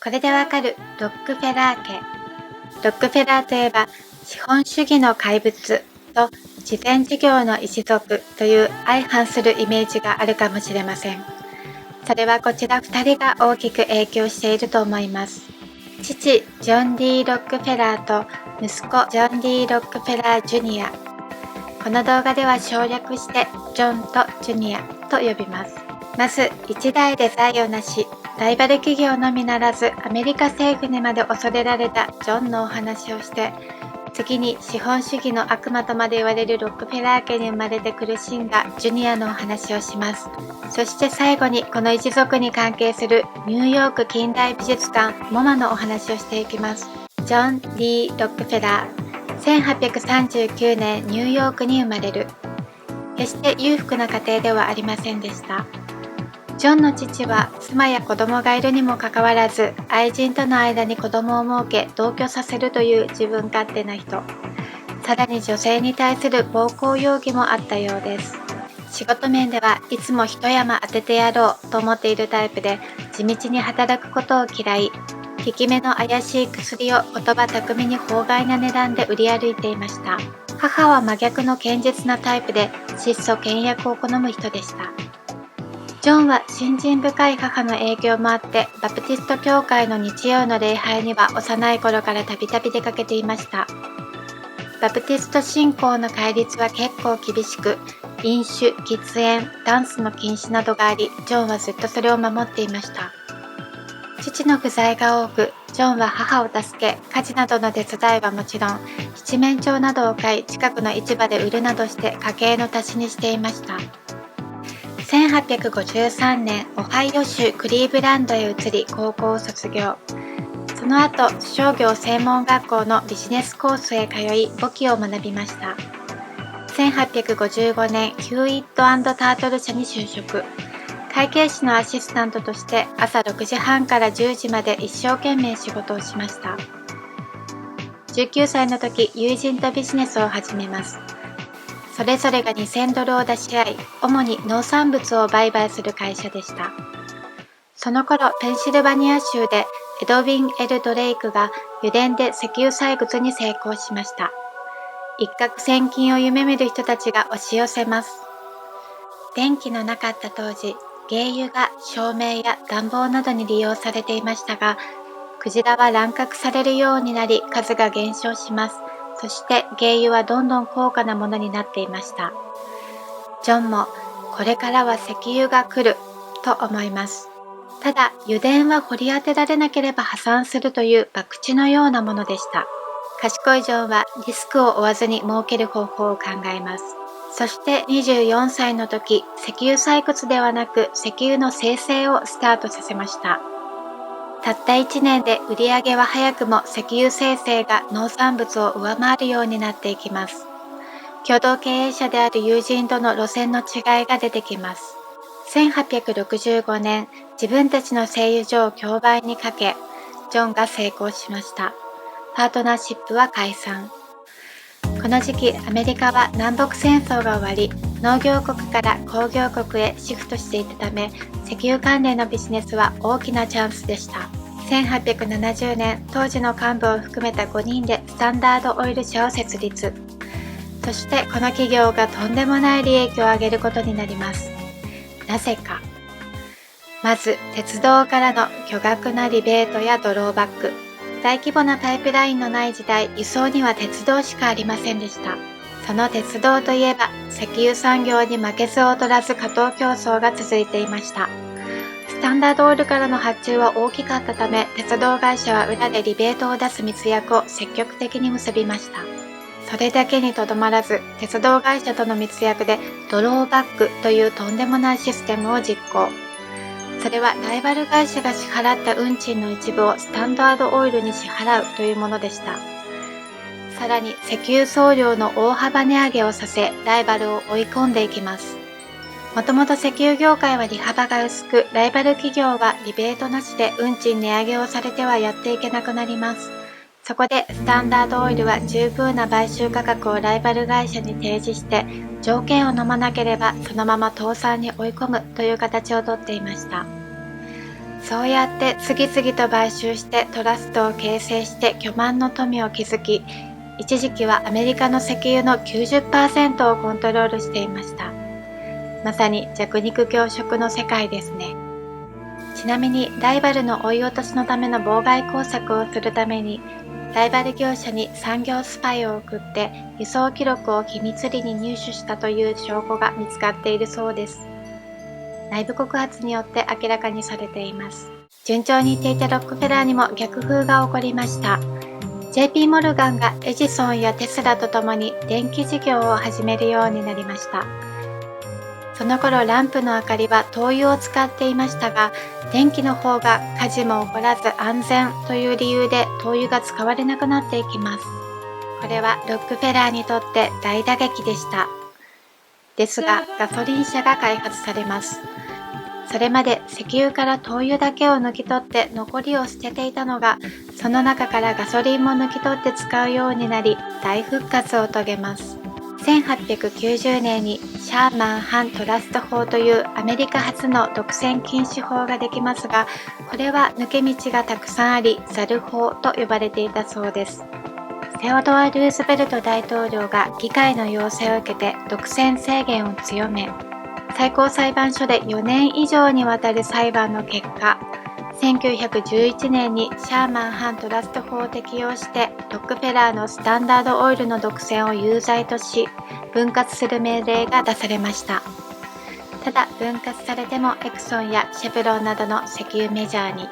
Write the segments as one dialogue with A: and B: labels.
A: これでわかるロックフェラー家。ロックフェラーといえば資本主義の怪物と慈善事業の一族という相反するイメージがあるかもしれません。それはこちら2人が大きく影響していると思います。父ジョン・ディ・ロックフェラーと息子ジョン・ディ・ロックフェラー・ジュニア。この動画では省略してジョンとジュニアと呼びます。まず一代で財を成し、ライバル企業のみならずアメリカ政府にまで恐れられたジョンのお話をして、次に資本主義の悪魔とまで言われるロックフェラー家に生まれて苦しんだジュニアのお話をします。そして最後にこの一族に関係するニューヨーク近代美術館モマのお話をしていきます。ジョン・ディ・ロックフェラー、1839年ニューヨークに生まれる。決して裕福な家庭ではありませんでした。ジョンの父は妻や子供がいるにもかかわらず、愛人との間に子供を設け同居させるという自分勝手な人。さらに女性に対する暴行容疑もあったようです。仕事面ではいつも一山当ててやろうと思っているタイプで、地道に働くことを嫌い、効き目の怪しい薬を言葉巧みに法外な値段で売り歩いていました。母は真逆の堅実なタイプで、質素倹約を好む人でした。ジョンは信心深い母の影響もあって、バプティスト教会の日曜の礼拝には幼い頃からたびたび出かけていました。バプティスト信仰の戒律は結構厳しく、飲酒、喫煙、ダンスの禁止などがあり、ジョンはずっとそれを守っていました。父の不在が多く、ジョンは母を助け、家事などの手伝いはもちろん、七面鳥などを飼い、近くの市場で売るなどして家計の足しにしていました。1853年、オハイオ州クリーブランドへ移り高校を卒業。その後、商業専門学校のビジネスコースへ通い、簿記を学びました。1855年、ヒューイット&タートル社に就職。会計士のアシスタントとして朝6時半から10時まで一生懸命仕事をしました。19歳の時、友人とビジネスを始めます。それぞれが2000ドルを出し合い、主に農産物を売買する会社でした。その頃、ペンシルバニア州でエドウィン・エル・ドレイクが油田で石油採掘に成功しました。一攫千金を夢見る人たちが押し寄せます。電気のなかった当時、原油が照明や暖房などに利用されていましたが、クジラは乱獲されるようになり数が減少します。そして原油はどんどん高価なものになっていました。ジョンもこれからは石油が来ると思います。ただ油田は掘り当てられなければ破産するという博打のようなものでした。賢いジョンはリスクを負わずに儲ける方法を考えます。そして24歳の時、石油採掘ではなく石油の精製をスタートさせました。たった1年で売り上げは早くも石油精製が農産物を上回るようになっていきます。共同経営者である友人との路線の違いが出てきます。1865年、自分たちの製油所を競売にかけ、ジョンが成功しました。パートナーシップは解散。この時期、アメリカは南北戦争が終わり、農業国から工業国へシフトしていたため、石油関連のビジネスは大きなチャンスでした。1870年、当時の幹部を含めた5人でスタンダードオイル社を設立。そしてこの企業がとんでもない利益を上げることになります。なぜか。まず、鉄道からの巨額なリベートやドローバック。大規模なパイプラインのない時代、輸送には鉄道しかありませんでした。その鉄道といえば、石油産業に負けず劣らず過当競争が続いていました。スタンダードオイルからの発注は大きかったため、鉄道会社は裏でリベートを出す密約を積極的に結びました。それだけにとどまらず、鉄道会社との密約でドローバックというとんでもないシステムを実行。それはライバル会社が支払った運賃の一部をスタンダードオイルに支払うというものでした。さらに石油送料の大幅値上げをさせ、ライバルを追い込んでいきます。もともと石油業界は利幅が薄く、ライバル企業はリベートなしで運賃値上げをされてはやっていけなくなります。そこでスタンダードオイルは十分な買収価格をライバル会社に提示して、条件を飲まなければそのまま倒産に追い込むという形をとっていました。そうやって次々と買収してトラストを形成して巨万の富を築き、一時期はアメリカの石油の 90% をコントロールしていました。まさに弱肉強食の世界ですね。ちなみにライバルの追い落としのための妨害工作をするために、ライバル業者に産業スパイを送って輸送記録を秘密裏に入手したという証拠が見つかっているそうです。内部告発によって明らかにされています。順調にいっていたロックフェラーにも逆風が起こりました。JP モルガンがエジソンやテスラとともに電気事業を始めるようになりました。その頃ランプの明かりは灯油を使っていましたが、電気の方が火事も起こらず安全という理由で灯油が使われなくなっていきます。これはロックフェラーにとって大打撃でした。ですがガソリン車が開発されます。それまで石油から灯油だけを抜き取って残りを捨てていたのが、その中からガソリンも抜き取って使うようになり大復活を遂げます。1890年にシャーマン反トラスト法というアメリカ初の独占禁止法ができますが、これは抜け道がたくさんありザル法と呼ばれていたそうです。セオドア・ルーズベルト大統領が議会の要請を受けて独占制限を強め、最高裁判所で4年以上にわたる裁判の結果、1911年にシャーマン反トラスト法を適用してロックフェラーのスタンダードオイルの独占を有罪とし、分割する命令が出されました。ただ分割されてもエクソンやシェブロンなどの石油メジャーに、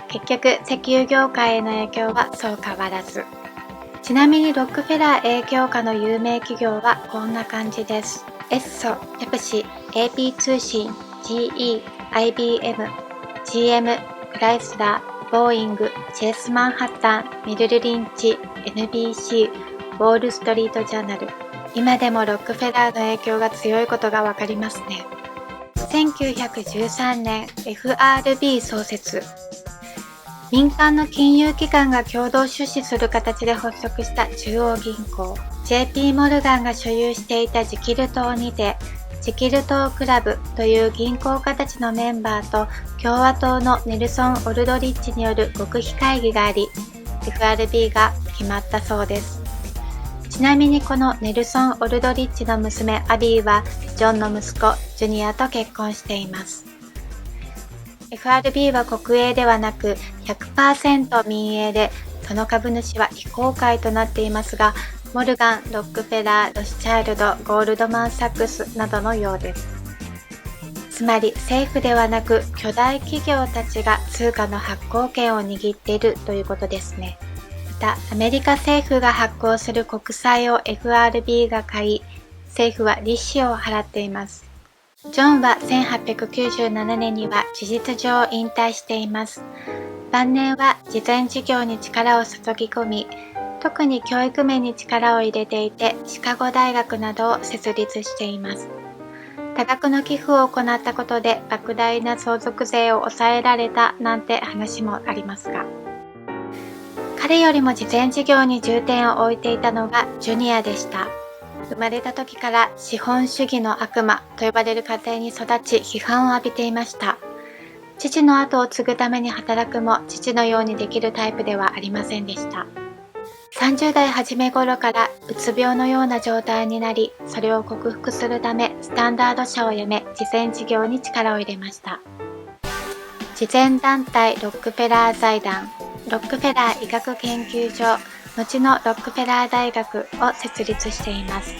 A: 結局石油業界への影響はそう変わらず。ちなみにロックフェラー影響下の有名企業はこんな感じです。エッソ、ペプシ、AP 通信、GE、IBM、GM、クライスラー、ボーイング、チェイスマンハッタン、メルルリンチ、NBC、ウォールストリートジャーナル。今でもロックフェラーの影響が強いことがわかりますね。1913年 FRB 創設。民間の金融機関が共同出資する形で発足した中央銀行 JP モルガンが所有していたジキル島にて、ジキル島クラブという銀行家たちのメンバーと共和党のネルソン・オルドリッチによる極秘会議があり、 FRB が決まったそうです。ちなみにこのネルソン・オルドリッチの娘アビーはジョンの息子ジュニアと結婚しています。 FRB は国営ではなく 100% 民営で、その株主は非公開となっていますが、モルガン、ロックフェラー、ロスチャイルド、ゴールドマン・サックスなどのようです。つまり政府ではなく巨大企業たちが通貨の発行権を握っているということですね。またアメリカ政府が発行する国債を FRB が買い、政府は利子を払っています。ジョンは1897年には事実上引退しています。晩年は慈善事業に力を注ぎ込み、特に教育面に力を入れていて、シカゴ大学などを設立しています。多額の寄付を行ったことで莫大な相続税を抑えられたなんて話もありますが、彼よりも慈善事業に重点を置いていたのがジュニアでした。生まれた時から資本主義の悪魔と呼ばれる家庭に育ち、批判を浴びていました。父の後を継ぐために働くも、父のようにできるタイプではありませんでした。30代初め頃からうつ病のような状態になり、それを克服するためスタンダード社を辞め、慈善事業に力を入れました。慈善団体ロックフェラー財団、ロックフェラー医学研究所、後のロックフェラー大学を設立しています。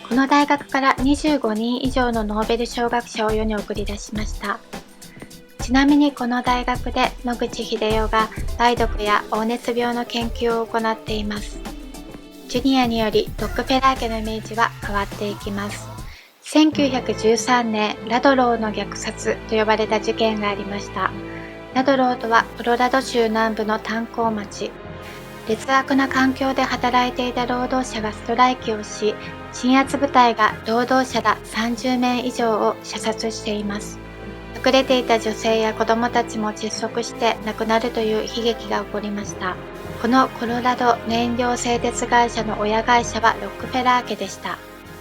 A: この大学から25人以上のノーベル賞学者を世に送り出しました。ちなみにこの大学で野口英世が梅毒や黄熱病の研究を行っています。ジュニアによりロックフェラー家のイメージは変わっていきます。1913年、ラドローの虐殺と呼ばれた事件がありました。ラドローとはコロラド州南部の炭鉱町。劣悪な環境で働いていた労働者がストライキをし、鎮圧部隊が労働者ら30名以上を射殺しています。隠れていた女性や子供たちも窒息して亡くなるという悲劇が起こりました。このコロラド燃料製鉄会社の親会社はロックフェラー家でした。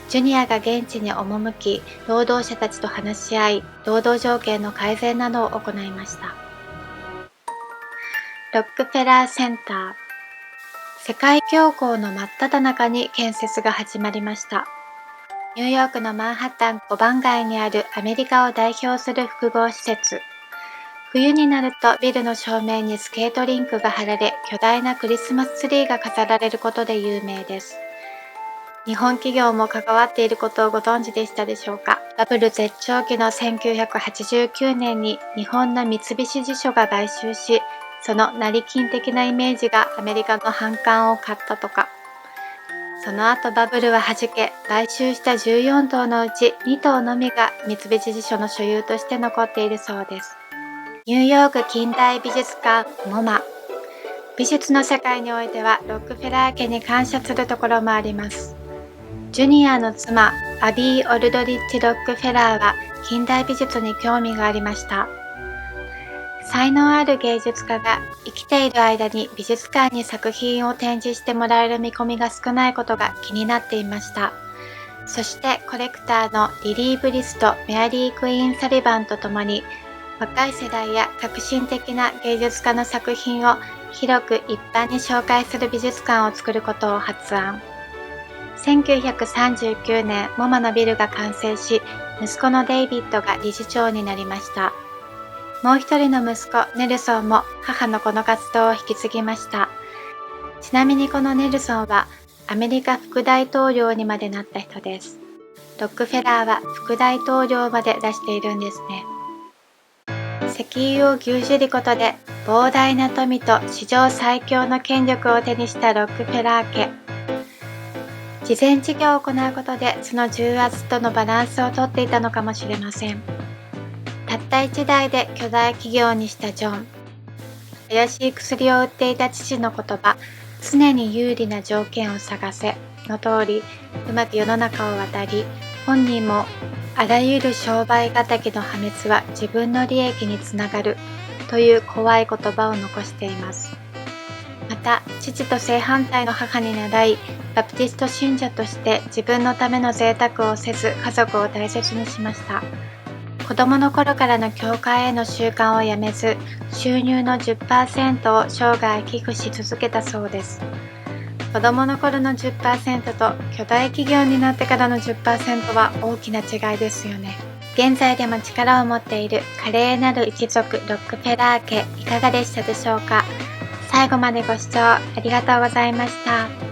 A: ジュニアが現地に赴き、労働者たちと話し合い、労働条件の改善などを行いました。ロックフェラーセンター。世界恐慌の真っ只中に建設が始まりました。ニューヨークのマンハッタン5番街にあるアメリカを代表する複合施設。冬になるとビルの正面にスケートリンクが張られ、巨大なクリスマスツリーが飾られることで有名です。日本企業も関わっていることをご存知でしたでしょうか。バブル絶頂期の1989年に日本の三菱地所が買収し、その成金的なイメージがアメリカの反感を買ったとか。その後バブルは弾け、買収した14棟のうち2棟のみが三菱地所の所有として残っているそうです。ニューヨーク近代美術館MoMA。美術の世界においてはロックフェラー家に感謝するところもあります。ジュニアの妻、アビー・オルドリッジ・ロックフェラーは近代美術に興味がありました。才能ある芸術家が生きている間に美術館に作品を展示してもらえる見込みが少ないことが気になっていました。そしてコレクターのリリー・ブリスとメアリー・クイーン・サリバンと共に若い世代や革新的な芸術家の作品を広く一般に紹介する美術館を作ることを発案。1939年、MoMAのビルが完成し、息子のデイビッドが理事長になりました。もう一人の息子、ネルソンも母のこの活動を引き継ぎました。ちなみにこのネルソンはアメリカ副大統領にまでなった人です。ロックフェラーは副大統領まで出しているんですね。石油を牛耳ることで膨大な富と史上最強の権力を手にしたロックフェラー家。慈善事業を行うことでその重圧とのバランスをとっていたのかもしれません。たった一代で巨大企業にしたジョン。怪しい薬を売っていた父の言葉、常に有利な条件を探せの通り、うまく世の中を渡り、本人もあらゆる商売敵の破滅は自分の利益につながるという怖い言葉を残しています。また、父と正反対の母に習い、バプティスト信者として自分のための贅沢をせず家族を大切にしました。子供の頃からの教会への習慣をやめず、収入の 10% を生涯寄付し続けたそうです。子供の頃の 10% と巨大企業になってからの 10% は大きな違いですよね。現在でも力を持っている華麗なる一族ロックフェラー家いかがでしたでしょうか。最後までご視聴ありがとうございました。